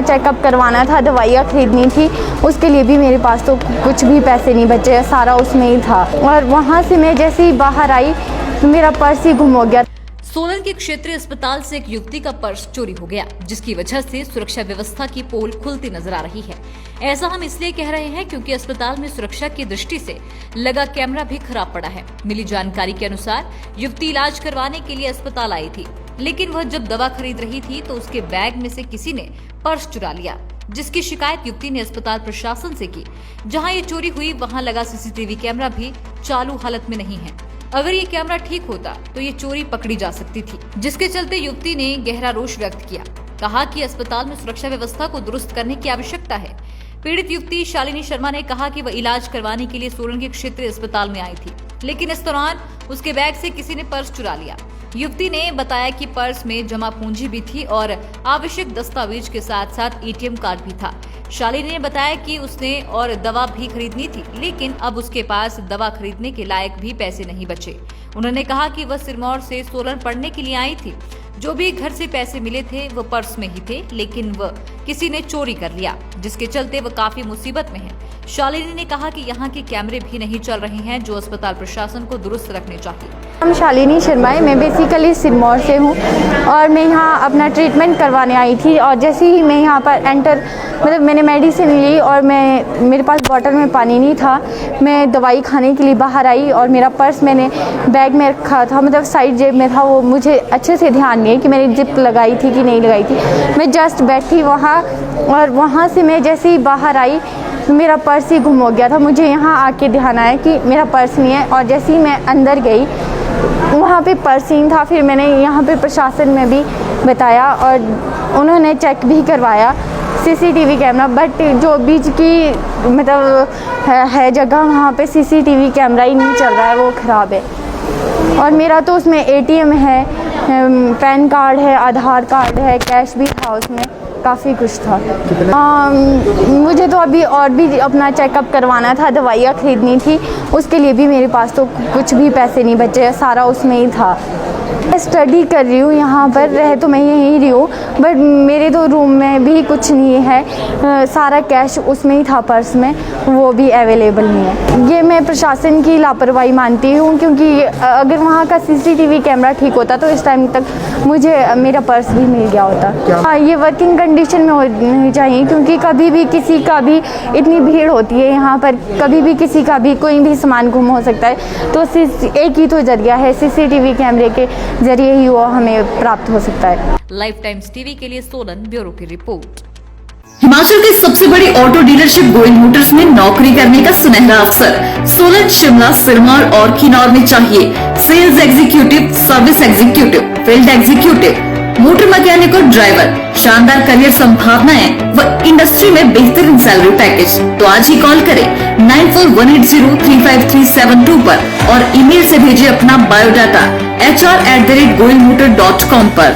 Checkup करवाना था, दवाइयाँ खरीदनी थी, उसके लिए भी मेरे पास तो कुछ भी पैसे नहीं बचे, सारा उसमें ही था। और वहाँ से मैं जैसे ही बाहर आई मेरा पर्स ही गुम हो गया। सोलन के क्षेत्रीय अस्पताल से एक युवती का पर्स चोरी हो गया, जिसकी वजह से सुरक्षा व्यवस्था की पोल खुलती नजर आ रही है। ऐसा हम इसलिए कह रहे हैं क्योंकि अस्पताल में सुरक्षा की दृष्टि से लगा कैमरा भी खराब पड़ा है। मिली जानकारी के अनुसार युवती इलाज करवाने के लिए अस्पताल आई थी, लेकिन वह जब दवा खरीद रही थी तो उसके बैग में से किसी ने पर्स चुरा लिया, जिसकी शिकायत युवती ने अस्पताल प्रशासन से की। जहां ये चोरी हुई वहां लगा सीसीटीवी कैमरा भी चालू हालत में नहीं है। अगर ये कैमरा ठीक होता तो ये चोरी पकड़ी जा सकती थी, जिसके चलते युवती ने गहरा रोष व्यक्त किया। कहा कि अस्पताल में सुरक्षा व्यवस्था को दुरुस्त करने की आवश्यकता है। पीड़ित युवती शालिनी शर्मा ने कहा कि वह इलाज करवाने के लिए सोलन के क्षेत्रीय अस्पताल में आई थी, लेकिन इस दौरान उसके बैग से किसी ने पर्स चुरा लिया। युवती ने बताया कि पर्स में जमा पूंजी भी थी और आवश्यक दस्तावेज के साथ साथ एटीएम कार्ड भी था। शालिनी ने बताया कि उसने और दवा भी खरीदनी थी, लेकिन अब उसके पास दवा खरीदने के लायक भी पैसे नहीं बचे। उन्होंने कहा कि वह सिरमौर से सोलन पढ़ने के लिए आई थी, जो भी घर से पैसे मिले थे वो पर्स में ही थे, लेकिन वह किसी ने चोरी कर लिया, जिसके चलते वह काफी मुसीबत में है। शालिनी ने कहा कि यहाँ के कैमरे भी नहीं चल रहे हैं, जो अस्पताल प्रशासन को दुरुस्त रखने चाहिए। हम शालिनी शर्मा है, मैं बेसिकली सिरमौर से हूँ और मैं यहाँ अपना ट्रीटमेंट करवाने आई थी। और जैसे ही मैं यहाँ पर एंटर मैंने मेडिसिन ली और मेरे पास बॉटल में पानी नहीं था। मैं दवाई खाने के लिए बाहर आई और मेरा पर्स मैंने बैग में रखा था, साइड जेब में था। वो मुझे अच्छे से ध्यान नहीं है कि मैंने जिप लगाई थी कि नहीं लगाई थी। मैं जस्ट बैठी वहाँ और वहाँ से मैं जैसे ही बाहर आई मेरा पर्स ही गुम हो गया था। मुझे यहाँ आके ध्यान आया कि मेरा पर्स नहीं है और जैसे ही मैं अंदर गई वहाँ पे पर्स नहीं था। फिर मैंने यहाँ पे प्रशासन में भी बताया और उन्होंने चेक भी करवाया सीसीटीवी कैमरा, बट जो बीच की है जगह वहाँ पे सीसीटीवी कैमरा ही नहीं चल रहा है, वो ख़राब है। और मेरा तो उसमें एटीएम है, पैन कार्ड है, आधार कार्ड है, कैश भी था, उसमें काफ़ी कुछ था। मुझे तो अभी और भी अपना चेकअप करवाना था, दवाइयाँ खरीदनी थी, उसके लिए भी मेरे पास तो कुछ भी पैसे नहीं बचे, सारा उसमें ही था। मैं स्टडी कर रही हूँ, यहाँ पर रह तो मैं यहीं रही हूँ, बट मेरे तो रूम में भी कुछ नहीं है, सारा कैश उसमें ही था, पर्स में, वो भी अवेलेबल नहीं है। ये मैं प्रशासन की लापरवाही मानती हूँ, क्योंकि अगर वहाँ का सीसीटीवी कैमरा ठीक होता तो इस टाइम तक मुझे मेरा पर्स भी मिल गया होता। हाँ, ये वर्किंग कंडीशन में होनी चाहिए, क्योंकि कभी भी किसी का भी इतनी भीड़ होती है यहाँ पर, कभी भी किसी का भी कोई भी सामान गुम हो सकता है। तो एक ही तो जरिया है, सीसीटीवी कैमरे के जरिए ही वो हमें प्राप्त हो सकता है। लाइफ टाइम्स टीवी के लिए सोलन ब्यूरो की रिपोर्ट। हिमाचल की सबसे बड़ी ऑटो डीलरशिप गोयल मोटर्स में नौकरी करने का सुनहरा अवसर सोलन, शिमला, सिरमौर और किन्नौर में चाहिए। Sales executive, service executive, field executive, motor mechanic और ड्राइवर, शानदार करियर संभावनाएं व इंडस्ट्री में बेहतरीन सैलरी पैकेज। तो आज ही कॉल करें 9418035372 पर और ईमेल से भेजिए अपना बायोडाटा hr@goilmotor.com पर।